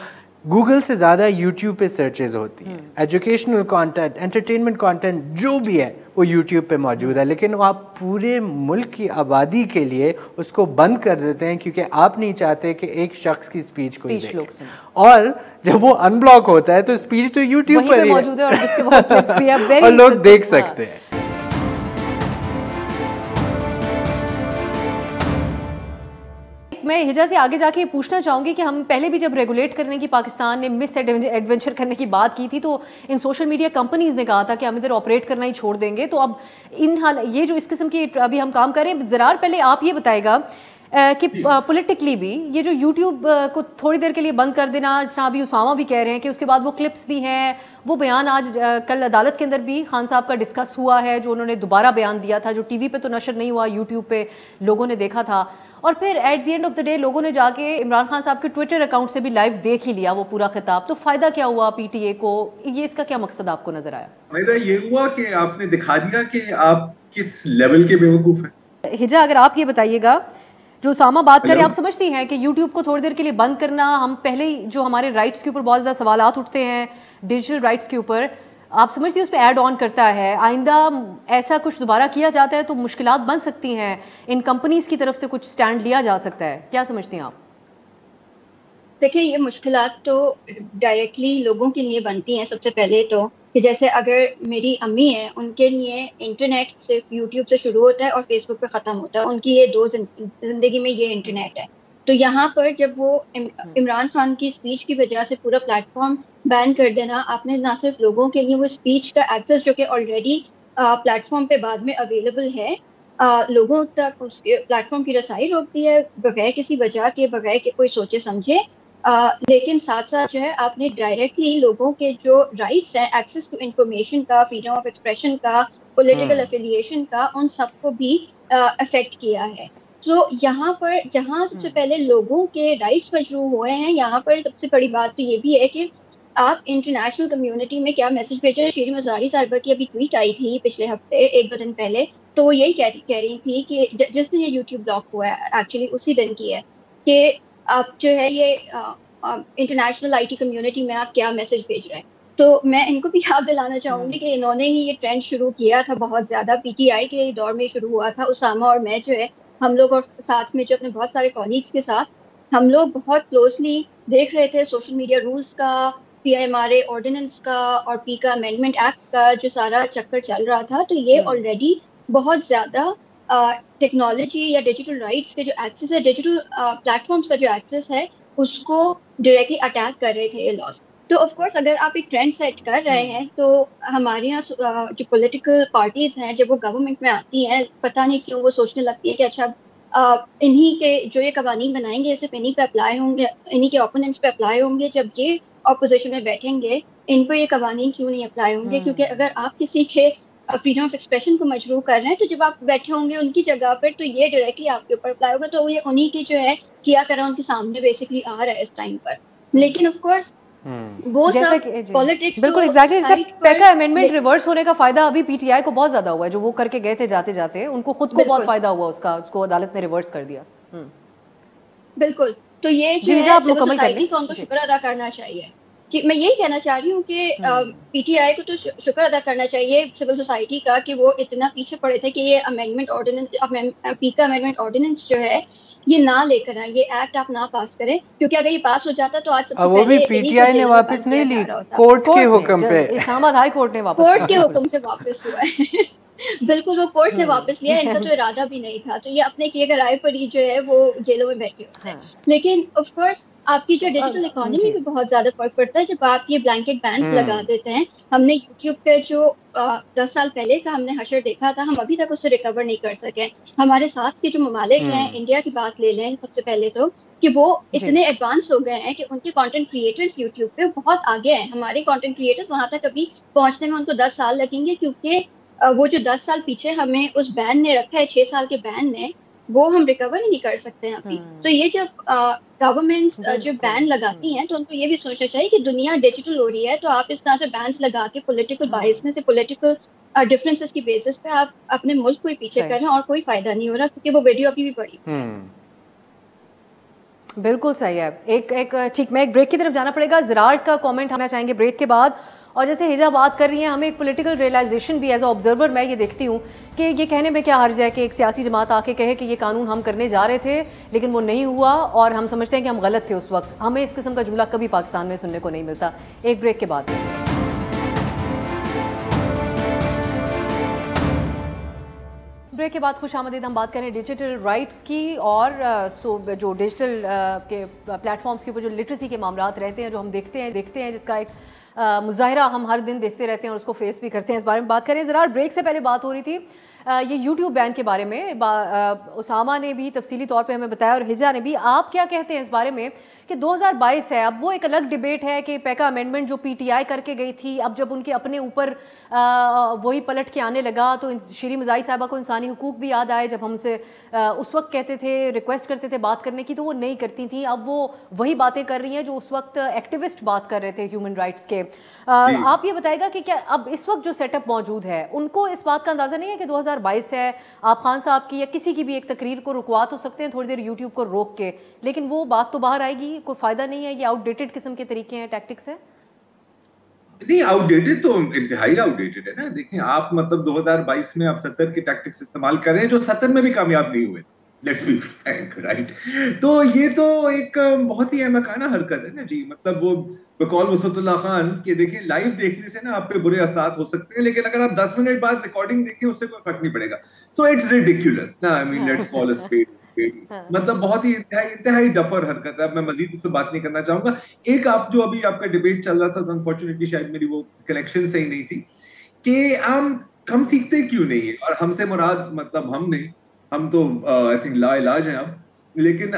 S2: गूगल से ज़्यादा यूट्यूब पे सर्चेज होती हैं। एजुकेशनल कंटेंट, एंटरटेनमेंट कंटेंट जो भी है वो यूट्यूब पे मौजूद है, लेकिन वो आप पूरे मुल्क की आबादी के लिए उसको बंद कर देते हैं क्योंकि आप नहीं चाहते कि एक शख्स की स्पीच कोई देखे। और जब वो अनब्लॉक होता है तो स्पीच तो यूट्यूब पर
S1: मौजूद है और उसके बहुत क्लिप्स भी है,
S2: और लोग देख सकते हैं।
S1: मैं हिजा से आगे जाके पूछना चाहूँगी कि हम पहले भी जब रेगुलेट करने की पाकिस्तान ने मिस एडवेंचर करने की बात की थी, तो इन सोशल मीडिया कंपनीज ने कहा था कि हम इधर ऑपरेट करना ही छोड़ देंगे। तो अब ये जो इस किस्म की अभी हम काम कर रहे हैं, ज़रार पहले आप ये बताएगा कि पॉलिटिकली भी ये जो यूट्यूब को थोड़ी देर के लिए बंद कर देना, जहाँ अभी उसामा भी कह रहे हैं कि उसके बाद वो क्लिप्स भी हैं, वो बयान आज कल अदालत के अंदर भी खान साहब का डिस्कस हुआ है, जो उन्होंने दोबारा बयान दिया था, जो टीवी पे तो नशर नहीं हुआ, यूट्यूब पे लोगों ने देखा था। और फिर at the end of the day लोगों ने जाके इमरान खान साहब के ट्विटर अकाउंट से भी लाइव देख ही लिया वो पूरा खिताब। तो फ़ायदा क्या हुआ पीटीए को? ये इसका क्या मकसद आपको नज़र आया?
S3: फायदा ये हुआ कि आपने दिखा दिया कि आप किस लेवल के बेवकूफ़ हैं।
S1: हिजा, अगर आप ये बताइएगा, जो उसामा बात करें, आप समझती हैं कि यूट्यूब को थोड़ी देर के लिए बंद करना, हम पहले ही जो हमारे राइट्स के ऊपर बहुत ज़्यादा सवालात उठते हैं डिजिटल राइट्स के ऊपर, आप समझती हैं उस पर ऐड ऑन करता है? आइंदा ऐसा कुछ दोबारा किया जाता है तो मुश्किलात बन सकती हैं, इन कंपनीज़ की तरफ से कुछ स्टैंड लिया जा सकता है, क्या समझती हैं आप?
S4: देखिए, ये मुश्किलात तो डायरेक्टली लोगों के लिए बनती हैं। सबसे पहले तो कि जैसे अगर मेरी अम्मी है, उनके लिए इंटरनेट सिर्फ यूट्यूब से शुरू होता है और फेसबुक पे ख़त्म होता है, उनकी ये दो ज़िंदगी में ये इंटरनेट है। तो यहाँ पर जब वो इमरान खान की स्पीच की वजह से पूरा प्लेटफॉर्म बैन कर देना, आपने ना सिर्फ लोगों के लिए वो स्पीच का एक्सेस जो कि ऑलरेडी प्लेटफॉर्म पे बाद में अवेलेबल है, लोगों तक उसके प्लेटफॉर्म की रसाई रोक दी है बगैर किसी वजह के, बगैर के कोई सोचे समझे। लेकिन साथ साथ जो है आपने डायरेक्टली लोगों के जो राइट्स हैं, एक्सेस टू इंफॉर्मेशन का, फ्रीडम ऑफ एक्सप्रेशन का, पॉलिटिकल एफिलिएशन का, उन सबको भी अफेक्ट किया है। तो यहाँ पर जहाँ सबसे पहले लोगों के राइट्स मशरूह हुए हैं, यहाँ पर सबसे बड़ी बात तो ये भी है कि आप इंटरनेशनल कम्युनिटी में क्या मैसेज भेज रहे हैं। शीरी मज़ारी साहिबा की अभी ट्वीट आई थी पिछले हफ्ते, 1-2 दिन पहले, तो वो यही कह रही थी कि जिस दिन ये यूट्यूब ब्लॉक हुआ है, एक्चुअली उसी दिन की है, कि आप जो है ये इंटरनेशनल आईटी कम्युनिटी में आप क्या मैसेज भेज रहे हैं। तो मैं इनको भी याद दिलाना चाहूँगी कि इन्होंने ही ये ट्रेंड शुरू किया था बहुत ज़्यादा, पीटीआई के दौर में शुरू हुआ था। उसामा और मैं जो है, हम लोग और साथ में जो अपने बहुत सारे कॉलीग्स के साथ, हम लोग बहुत क्लोजली देख रहे थे सोशल मीडिया रूल्स का, पीआईएमआरए ऑर्डिनेंस का और पीका अमेंडमेंट एक्ट का जो सारा चक्कर चल रहा था। तो ये ऑलरेडी बहुत ज़्यादा टेक्नोलॉजी या डिजिटल राइट्स के जो एक्सेस है, डिजिटल प्लेटफॉर्म्स का जो एक्सेस है, उसको डायरेक्टली अटैक कर रहे थे ये लॉज। तो ऑफ कोर्स अगर आप एक ट्रेंड सेट कर रहे हैं, तो हमारे यहाँ जो पॉलिटिकल पार्टीज़ हैं, जब वो गवर्नमेंट में आती हैं, पता नहीं क्यों वो सोचने लगती है कि अच्छा इन्हीं के जो ये कवानीन बनाएंगे सिर्फ इन्हीं पे अप्लाई होंगे, इन्हीं के ओपोनेंट्स पे अप्लाई होंगे। जब ये अपोजिशन में बैठेंगे, इन पर ये कवानीन क्यों नहीं अप्लाई होंगे? क्योंकि अगर आप किसी के फ्रीडम ऑफ एक्सप्रेशन को मजरूह कर रहे हैं, तो जब आप बैठे होंगे उनकी जगह पर तो ये डायरेक्टली आपके ऊपर अप्लाई होगा। तो ये उन्हीं की जो है किया करा उनके सामने बेसिकली आ रहा है इस टाइम पर। लेकिन ऑफ कोर्स वो सब पॉलिटिक्स
S1: बिल्कुल एग्जैक्टली पैका अमेंडमेंट रिवर्स होने का फायदा अभी पीटीआई को बहुत ज्यादा हुआ है, जो वो करके गए थे जाते जाते उनको खुद को बहुत फायदा हुआ उसका, उसको अदालत ने रिवर्स कर दिया।
S4: बिल्कुल, तो ये जो है सिविल सोसाइटी को उनको शुक्र अदा करना चाहिए। जी, मैं यही कहना चाह रही हूँ कि पीटीआई को तो शुक्र अदा करना चाहिए सिविल सोसाइटी का कि वो इतना पीछे पड़े थे कि ये अमेंडमेंट ऑर्डिनेंस, पीका अमेंडमेंट ऑर्डिनेंस जो है ये ना लेकर आए, ये एक्ट आप ना पास करें, क्योंकि अगर ये पास हो जाता तो आज सबसे
S2: वो भी पीटीआई ने वापस नहीं ली, कोर्ट के हुक्म पे,
S1: इस्लामाबाद हाई कोर्ट ने वापस,
S4: कोर्ट के हुक्म से वापस हुआ है। बिल्कुल, वो कोर्ट ने वापस लिया, इनका तो इरादा भी नहीं था, तो ये अपने किए गए राय पर ही जो है वो जेलों में बैठे होते हैं। लेकिन ऑफ कोर्स आपकी जो डिजिटल इकोनॉमी में बहुत ज्यादा फर्क पड़ता है जब आप ये ब्लैंकेट बैन्स लगा देते हैं। हमने यूट्यूब के जो 10 साल पहले का हमने हशर देखा था, हम अभी तक उससे रिकवर नहीं कर सके। हमारे साथ के जो ममालिक हैं, इंडिया की बात ले लें सबसे पहले तो, कि वो इतने एडवांस हो गए हैं कि उनके कंटेंट क्रिएटर्स यूट्यूब पे बहुत आगे हैं। हमारे कंटेंट क्रिएटर्स वहां तक अभी पहुंचने में उनको 10 साल लगेंगे, क्योंकि वो जो 10 साल पीछे हमें उस बैन ने रखा है, 6 साल के बैन ने, वो हम रिकवर ही नहीं कर सकते हैं अभी। तो ये जब गवर्नमेंट जो बैन लगाती हैं तो उनको ये भी सोचना चाहिए कि दुनिया डिजिटल हो रही है, तो आप इस तरह से बैन्स लगा के पॉलिटिकल बायसनेस से, पॉलिटिकल डिफरेंसेस की बेसिस पे आप अपने मुल्क को ही पीछे कर रहे हैं और कोई फायदा नहीं हो रहा, क्योंकि वो वीडियो अभी भी पड़ी।
S1: बिल्कुल सही है। एक ठीक, मैं एक ब्रेक की तरफ जाना पड़ेगा, ज़रार्ड का कमेंट आना चाहेंगे ब्रेक के बाद। और जैसे हिजा बात कर रही हैं, हमें एक पॉलिटिकल रियलाइजेशन भी एज अ ऑब्जर्वर मैं ये देखती हूँ कि ये कहने में क्या हर्ज है कि एक सियासी जमात आके कहे कि ये कानून हम करने जा रहे थे लेकिन वो नहीं हुआ और हम समझते हैं कि हम गलत थे उस वक्त। हमें इस किस्म का जुमला कभी पाकिस्तान में सुनने को नहीं मिलता। एक ब्रेक के बाद खुश आमदीद। हम बात करें डिजिटल राइट्स की और जो डिजिटल के प्लेटफॉर्म्स के ऊपर जो लिटरेसी के मामलात रहते हैं, जो हम देखते हैं जिसका एक मुजाहिरा हम हर दिन देखते रहते हैं और उसको फेस भी करते हैं, इस बारे में बात करें। ज़रा ब्रेक से पहले बात हो रही थी ये यूट्यूब बैन के बारे में, उसामा ने भी तफसीली तौर पे हमें बताया और हिजा ने भी। आप क्या कहते हैं इस बारे में कि 2022 है, अब वो एक अलग डिबेट है कि पैका अमेंडमेंट जो पीटीआई करके गई थी, अब जब उनके अपने ऊपर वही पलट के आने लगा तो श्री मज़ाई साहिबा को इंसानी हुकूक भी याद आए। जब हमसे उस वक्त कहते थे, रिक्वेस्ट करते थे बात करने की, तो वो नहीं करती थी। अब वो वही बातें कर रही हैं जो उस वक्त एक्टिविस्ट बात कर रहे थे ह्यूमन राइट्स के। आप ये बताएगा कि क्या अब इस वक्त जो सेटअप मौजूद है, उनको इस बात का अंदाज़ा नहीं है कि 2022 है, आप खान साहब की या किसी की भी एक तकरीर को रुकवा तो सकते हैं थोड़ी देर यूट्यूब को रोक के, लेकिन वो बात तो बाहर आएगी, कोई फायदा नहीं है, ये आउटडेटेड किस्म के तरीके हैं, टैक्टिक्स हैं?
S3: नहीं, आउटडेटेड तो इंतहाई आउटडेटेड है ना। देखिए आप, मतलब 2022 में आप 70 के टैक्टिक्स इस्तेमाल कर रहे हैं जो 70 में भी कामयाब नहीं हुए। Let's be frank, right? तो ये तो एक बहुत ही अहमकाना हरकत है ना जी। मतलब वो बकौल वसतुल्लाह खान के, देखिए लाइव देखने से ना आप पे बुरे असर हो सकते हैं, लेकिन अगर आप 10 मिनट बाद रिकॉर्डिंग देखें उससे कोई फर्क नहीं पड़ेगा। सो इट्स रिडिकुलस ना, I mean let's call a spade. मतलब बहुत ही इंतहाई डफर हरकत है। मैं मजीद इस पर बात नहीं करना चाहूंगा। एक आप जो अभी आपका डिबेट चल रहा था, तो अनफॉर्चुनेटली शायद मेरी वो कनेक्शन सही नहीं थी, कि हम सीखते क्यों नहीं है। और हमसे मुराद मतलब हम नहीं, हम तो आई थिंक ला इलाज है हम। लेकिन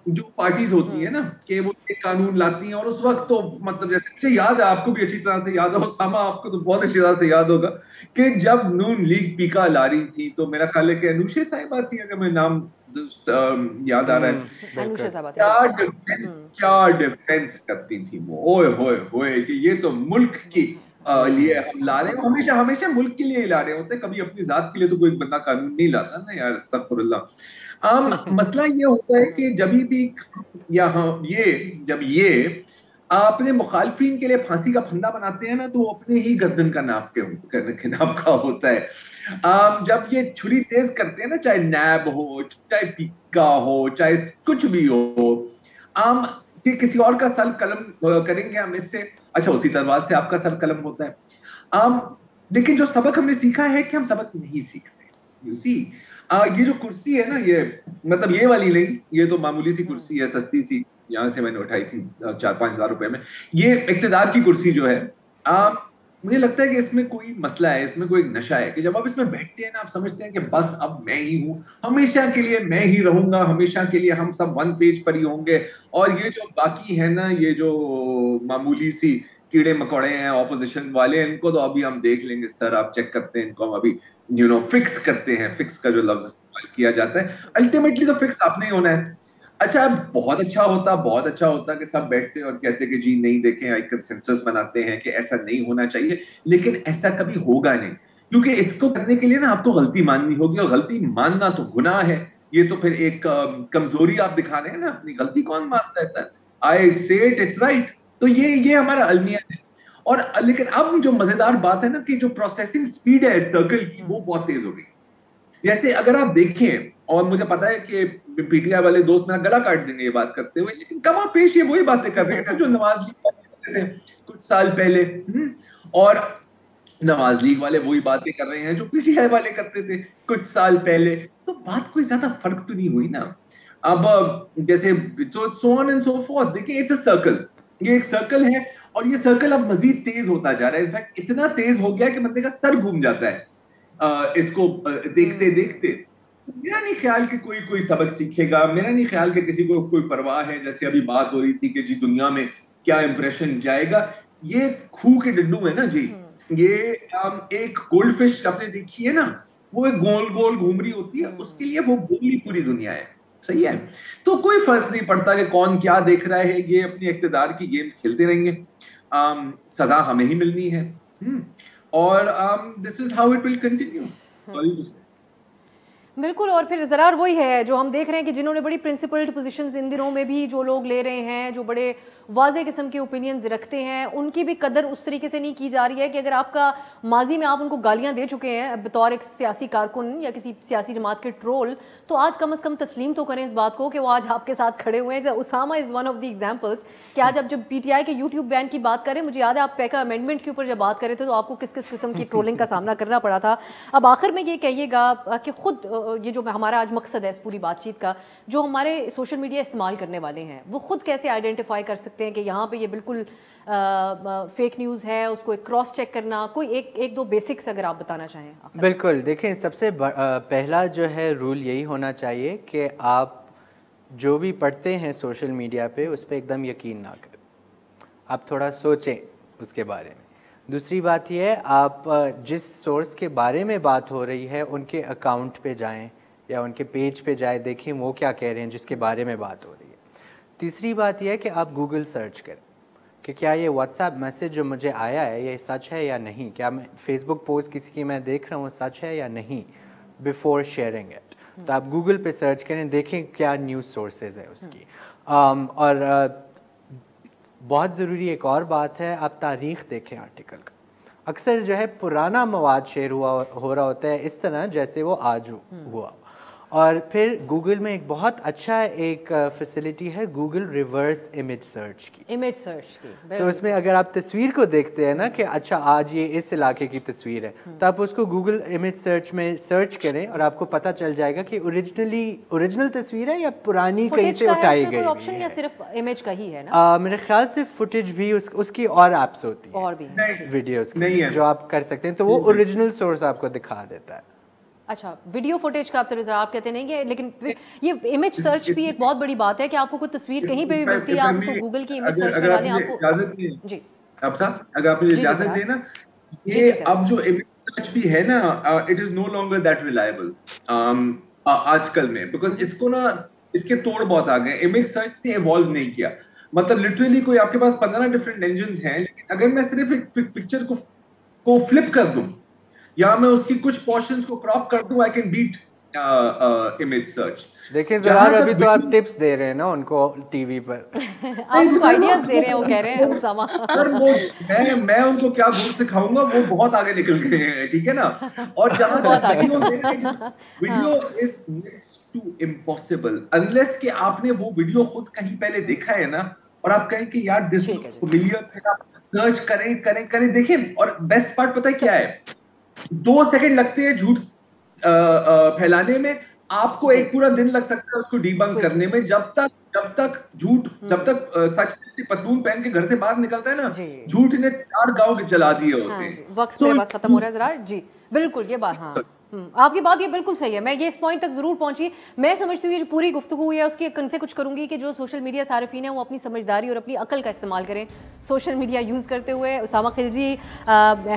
S3: जो पार्टीज होती है ना, कि वो एक कानून लाती हैं और उस वक्त तो मतलब जैसे मुझे याद है, आपको भी अच्छी तरह से याद हो, सामा आपको तो बहुत अच्छी तरह से याद होगा, कि जब नून लीग पीका ला रही थी, तो मेरा ख्याल है कि अनुशे साहिबा थी, अगर मैं नाम याद आ रहा है, क्या डिफेंस करती थी वो, ओए होए होए, कि ये तो मुल्क की लिए हम ला रहे हैं। हमेशा मुल्क के लिए ही ला रहे होते हैं, कभी अपनी जात के लिए तो कोई बंदा कानून नहीं लाता ना यार, अस्तगफुरुल्लाह। मसला ये होता है कि जब भी जब ये अपने मुखालफिन के लिए फांसी का फंदा बनाते हैं ना, तो वो अपने ही गर्दन का नाप का होता है। जब ये छुरी तेज करते हैं ना, चाहे नैब हो, चाहे पीका हो, चाहे कुछ भी हो, कि किसी और का सर कलम करेंगे हम इससे, अच्छा उसी तलवार से आपका सर कलम होता है। लेकिन जो सबक हमने सीखा है कि हम सबक नहीं सीखते। यू सी, ये जो कुर्सी है ना, ये मतलब ये वाली नहीं, ये तो मामूली सी कुर्सी है, सस्ती सी, यहाँ से मैंने उठाई थी 4-5 हज़ार रुपए में। ये इक्तदार की कुर्सी जो है, मुझे लगता है कि इसमें कोई मसला है, इसमें कोई नशा है, कि जब आप इसमें बैठते हैं ना, आप समझते हैं कि बस अब मैं ही हूँ, हमेशा के लिए मैं ही रहूंगा, हमेशा के लिए हम सब वन पेज पर ही होंगे। और ये जो बाकी है ना, ये जो मामूली सी कीड़े मकोड़े हैं ऑपोजिशन वाले, इनको तो अभी हम देख लेंगे सर, आप चेक करते हैं इनको, हम अभी फिक्स करते हैं। फिक्स का जो लफ्ज इस्तेमाल किया जाता है, अल्टीमेटली तो फिक्स आपने ही होना है। अच्छा, बहुत अच्छा होता कि सब बैठते और कहते कि जी नहीं, देखें एक कंसेंसस बनाते हैं कि ऐसा नहीं होना चाहिए, लेकिन ऐसा कभी होगा नहीं, क्योंकि इसको करने के लिए ना आपको गलती माननी होगी, और गलती मानना तो गुनाह है। ये तो फिर एक कमजोरी आप दिखा रहे हैं ना अपनी। गलती कौन मानता है सर? आई से इट्स राइट। तो ये हमारा अलमिया है। और लेकिन अब जो मजेदार बात है ना कि जो प्रोसेसिंग स्पीड है सर्कल की, वो बहुत तेज हो गई। जैसे अगर आप देखें, और मुझे पता है कि पीटीआई वाले दोस्त मेरा गला काट देंगे ये बात करते हुए, लेकिन कमा पेश ये वही बातें कर रहे हैं जो नवाज लीग वाले करते थे कुछ साल पहले, और नवाज लीग वाले वही बातें कर रहे हैं जो पीटीआई वाले करते थे कुछ साल पहले। तो बात कोई ज्यादा फर्क तो नहीं हुई ना। अब जैसे so on and so fourth, देखिए इट्स अ सर्कल, ये एक सर्कल है, और ये सर्कल अब मजीद तेज होता जा रहा है। इनफैक्ट इतना तेज हो गया कि बंदे का सर घूम जाता है इसको देखते देखते। मेरा नहीं ख्याल कि कोई सबक सीखेगा, मेरा नहीं ख्याल कि किसी को कोई परवाह है। जैसे अभी बात हो रही थी कि जी दुनिया में क्या इंप्रेशन जाएगा, ये खूह के डड्डू है ना जी। ये एक गोल्ड फिश आपने देखी है ना, वो एक गोल गोल घूम रही होती है, उसके लिए वो गोली पूरी दुनिया है। सही है, तो कोई फर्क नहीं पड़ता कि कौन क्या देख रहा है, ये अपनी इख्तिदार की गेम्स खेलते रहेंगे। सजा हमें ही मिलनी है, और this is how it will continue. Sorry to say.
S1: बिल्कुल, और फिर ज़रा वही है जो हम देख रहे हैं कि जिन्होंने बड़ी प्रिंसिपल्ड पोजीशंस इन दिनों में भी जो लोग ले रहे हैं, जो बड़े वाज़े किस्म के ओपिनियंस रखते हैं, उनकी भी कदर उस तरीके से नहीं की जा रही है कि अगर आपका माजी में आप उनको गालियां दे चुके हैं बतौर एक सियासी कारकुन या किसी सियासी जमात के ट्रोल, तो आज कम से कम तस्लीम तो करें इस बात को कि वो आज आपके साथ खड़े हुए हैं। Usama is one of the examples कि आज आप जब PTI के यूट्यूब बैन की बात करें, मुझे याद है आप पैका अमेंडमेंट के ऊपर जब बात कर रहे थे तो आपको किस किस किस्म की ट्रोलिंग का सामना करना पड़ा था। अब आखिर में ये कहिएगा कि खुद ये जो हमारा आज मकसद है इस पूरी बातचीत का, जो हमारे सोशल मीडिया इस्तेमाल करने वाले हैं वो खुद कैसे आइडेंटिफाई कर सकते हैं कि यहाँ पे ये बिल्कुल फेक न्यूज़ है, उसको एक क्रॉस चेक करना, कोई एक दो बेसिक्स अगर आप बताना चाहें।
S2: बिल्कुल, देखें सबसे पहला जो है रूल यही होना चाहिए कि आप जो भी पढ़ते हैं सोशल मीडिया पे उस पर एकदम यकीन ना करें, आप थोड़ा सोचें उसके बारे में। दूसरी बात यह है, आप जिस सोर्स के बारे में बात हो रही है उनके अकाउंट पे जाएं या उनके पेज पे जाएं, देखें वो क्या कह रहे हैं जिसके बारे में बात हो रही है। तीसरी बात यह है कि आप गूगल सर्च करें कि क्या ये व्हाट्सएप मैसेज जो मुझे आया है ये सच है या नहीं, क्या मैं फेसबुक पोस्ट किसी की मैं देख रहा हूँ सच है या नहीं, बिफोर शेयरिंग इट। तो आप गूगल पे सर्च करें, देखें क्या न्यूज़ सोर्सेज है उसकी। और बहुत ज़रूरी एक और बात है, आप तारीख़ देखें आर्टिकल का। अक्सर जो है पुराना मवाद शेयर हो रहा होता है इस तरह जैसे वो आज हुआ। और फिर गूगल में एक बहुत अच्छा एक फैसिलिटी है गूगल रिवर्स इमेज सर्च की। तो उसमें अगर आप तस्वीर को देखते हैं ना कि अच्छा आज ये इस इलाके की तस्वीर है, तो आप उसको गूगल इमेज सर्च में सर्च करें और आपको पता चल जाएगा कि ओरिजिनल तस्वीर है या पुरानी कहीं से उठाई गई
S1: ऑप्शन या सिर्फ इमेज का ही है ना?
S2: मेरे ख्याल से फुटेज भी उसकी और ऐप्स होती है,
S1: और भी
S2: वीडियोस जो आप कर सकते हैं, तो वो ओरिजिनल सोर्स आपको दिखा देता है।
S1: अच्छा, वीडियो फुटेज का आप कहते नहीं कि, लेकिन ये इमेज सर्च भी एक बहुत बड़ी बात है कि आपको कोई तस्वीर कहीं पे भी मिलती है, आप उसको गूगल की इमेज सर्च में डालें, आपको
S3: इजाजत नहीं है
S1: जी
S3: अब साहब, अगर आप मुझे इजाजत दें ना, ये अब जो इमेज सर्च भी है ना, it is no longer that reliable आजकल में, बिकॉज इसको ना इसके तोड़ बहुत आ गए। इमेज सर्च ने इवॉल्व नहीं किया, मतलब लिटरली कोई आपके पास 15 डिफरेंट इंजन्स हैं, लेकिन अगर मैं सिर्फ एक पिक्चर को फ्लिप कर दूं या मैं उसकी कुछ पोर्शंस को क्रॉप कर दूं, I can beat image search.
S2: देखिए जरा अभी तो आप टिप्स दे रहे हैं ना उनको टीवी पर
S1: आप उनको आइडियाज दे रहे हैं, वो कह रहे हैं उसामा।
S3: सर वो मैं उनको क्या गुर सिखाऊंगा, वो बहुत आगे निकल गए हैं, ठीक है ना। और जहां तक video is next to impossible unless कि आपने वो वीडियो खुद कहीं पहले देखा है ना, और आप कहें कि यार दिस फैमिलियर, सर्च करें देखें। और बेस्ट पार्ट पता है क्या है, 2 सेकंड लगते हैं झूठ फैलाने में, आपको एक पूरा दिन लग सकता है उसको डीबंक करने में। जब तक सच से पतलून पहन के घर से बाहर निकलता है ना, झूठ ने 4 गांव के जला दिए होते हैं।
S1: वक्त बस खत्म हो रहा है जरा जी। बिल्कुल ये बात, हाँ आपकी बात ये बिल्कुल सही है, मैं ये इस पॉइंट तक जरूर पहुंची। मैं समझती हूँ ये जो पूरी गुफ्तगू है उसकी कंसे कुछ करूंगी कि जो सोशल मीडिया सारिफीन है वो अपनी समझदारी और अपनी अकल का इस्तेमाल करें सोशल मीडिया यूज़ करते हुए। उसामा खिलजी,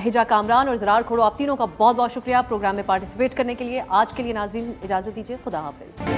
S1: हिजा कामरान और ज़रार खोड़ो, आप तीनों का बहुत बहुत शुक्रिया प्रोग्राम में पार्टिसिपेट करने के लिए। आज के लिए नाज़रीन इजाज़त दीजिए, खुदा हाफिज़।